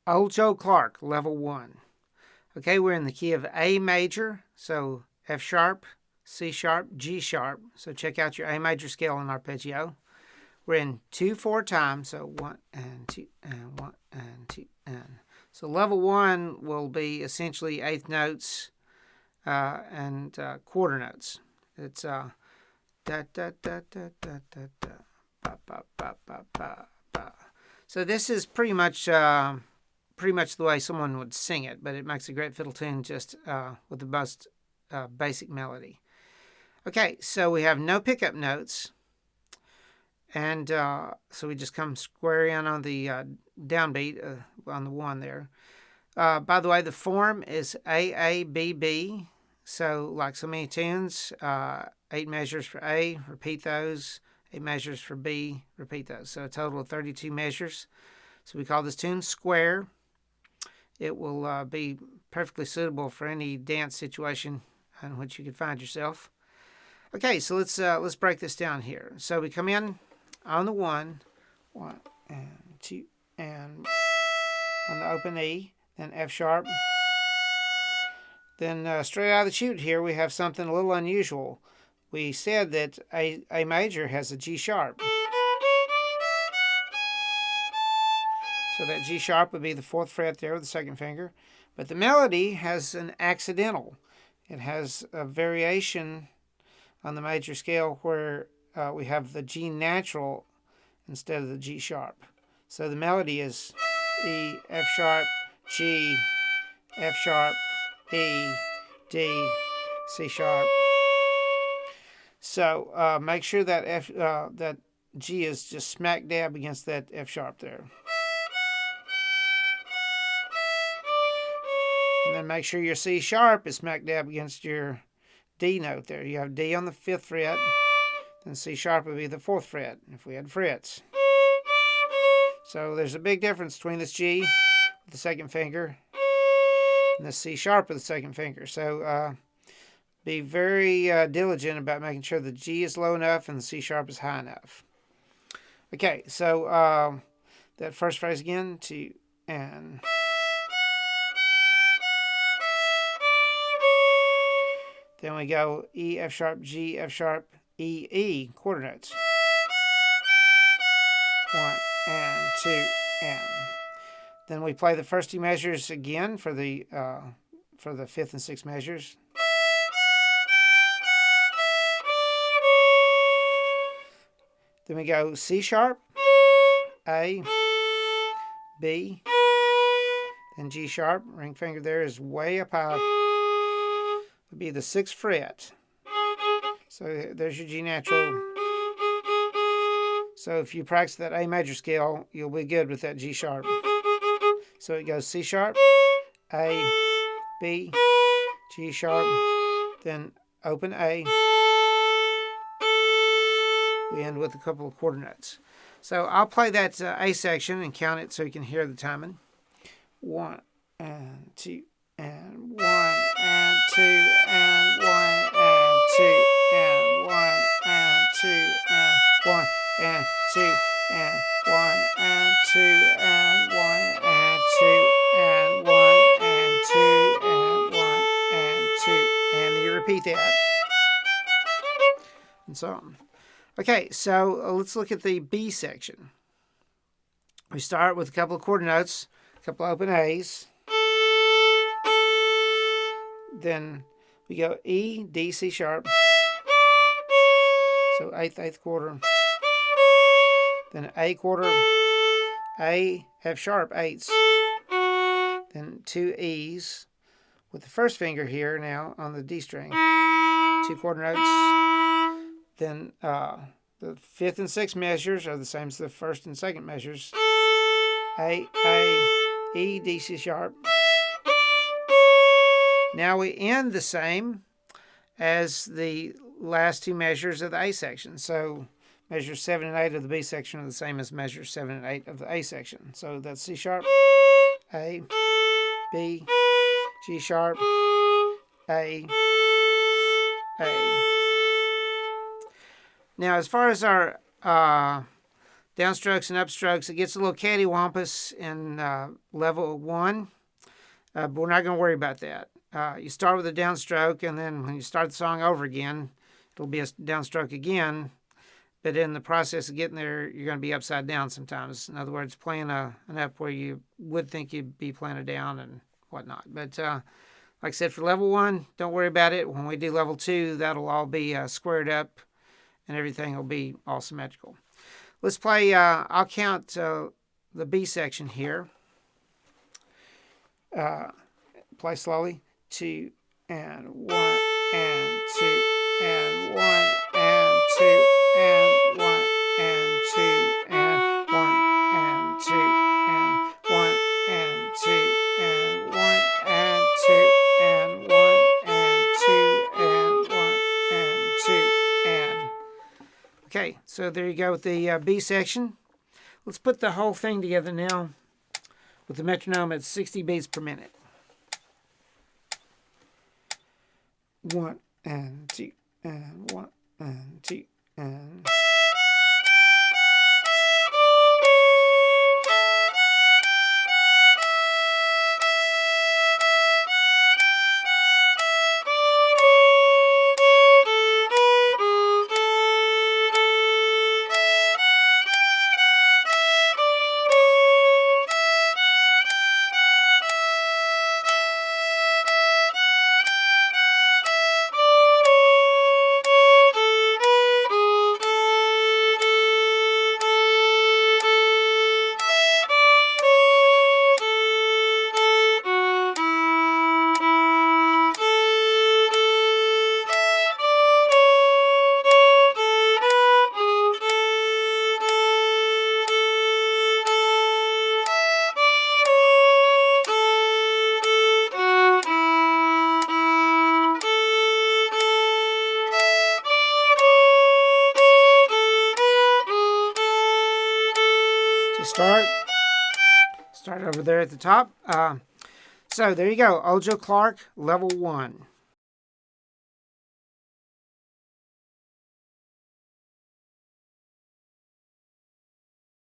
Old Joe Clark, level 1. Okay, we're in the key of A major, so F sharp, C sharp, G sharp. So check out your A major scale and arpeggio. We're in 2/4 time, so 1 and 2 and 1 and 2 and. So level 1 will be essentially eighth notes and quarter notes. It's da da da da da da da ba ba ba ba ba ba. So this is pretty much the way someone would sing it, but it makes a great fiddle tune just with the most basic melody. Okay, so we have no pickup notes, and so we just come square in on the downbeat on the 1 there. By the way, the form is AABB. So like so many tunes, 8 measures for A, repeat those. 8 measures for B, repeat those. So a total of 32 measures. So we call this tune square. It will be perfectly suitable for any dance situation in which you could find yourself. Okay, so let's break this down here. So we come in on the 1 and 2 and on the open E, then F sharp. Then straight out of the chute here, we have something a little unusual. We said that A major has a G sharp. So that G sharp would be the 4th fret there with the 2nd finger. But the melody has an accidental. It has a variation on the major scale where we have the G natural instead of the G sharp. So the melody is E, F sharp, G, F sharp, E, D, C sharp. So make sure that that G is just smack dab against that F sharp there. And then make sure your C sharp is smack dab against your D note there. You have D on the 5th fret, then C sharp would be the 4th fret if we had frets. So there's a big difference between this G with the 2nd finger and the C sharp with the 2nd finger. So be very diligent about making sure the G is low enough and the C sharp is high enough. Okay, so that first phrase again, 2 and. Then we go E, F sharp, G, F sharp, E, E, quarter notes. 1 and 2 and. Then we play the first 2 measures again for the 5th and 6th measures. Then we go C sharp, A, B, then G sharp. Ring finger there is way up high. Would be the 6th fret. So there's your G natural. So if you practice that A major scale, you'll be good with that G sharp. So it goes C sharp, A, B, G sharp, then open A. We end with a couple of quarter notes. So I'll play that A section and count it so you can hear the timing. 1 and 2 and 1 and 2 and 1 and 2 and 1 and 2 and 1 and 2 and 1 and 2 and 1 and 2 and 1 and 2 and 1 and 2, and then you repeat that and so on. Okay, so let's look at the B section. We start with a couple of quarter notes, a couple of open A's. Then we go E, D, C sharp. So 8th quarter. Then A quarter, A, F sharp, 8ths. Then 2 E's with the 1st finger here now on the D string. 2 quarter notes. Then the 5th and 6th measures are the same as the 1st and 2nd measures. A, E, D, C sharp. Now we end the same as the last 2 measures of the A section. So measures 7 and 8 of the B section are the same as measures 7 and 8 of the A section. So that's C sharp, A, B, G sharp, A. Now as far as our downstrokes and upstrokes. It gets a little cattywampus in level 1, but we're not going to worry about that. You start with a downstroke, and then when you start the song over again, it'll be a downstroke again. But in the process of getting there, you're going to be upside down sometimes. In other words, playing an up where you would think you'd be playing a down and whatnot. But like I said, for level 1, don't worry about it. When we do level 2, that'll all be squared up, and everything will be all symmetrical. Let's play, I'll count the B section here. Play slowly. 2 and 1 and 2 and 1 and 2 and 1 and 2 and 1 and 2 and 1 and 2 and 1 and 2 and 1 and 2 and 1 and 2 and. Okay, so there you go with the B section. Let's put the whole thing together now with the metronome at 60 beats per minute. 1 and 2 and 1 and 2 and. Start over there at the top. So there you go, Ojo Clark, level 1.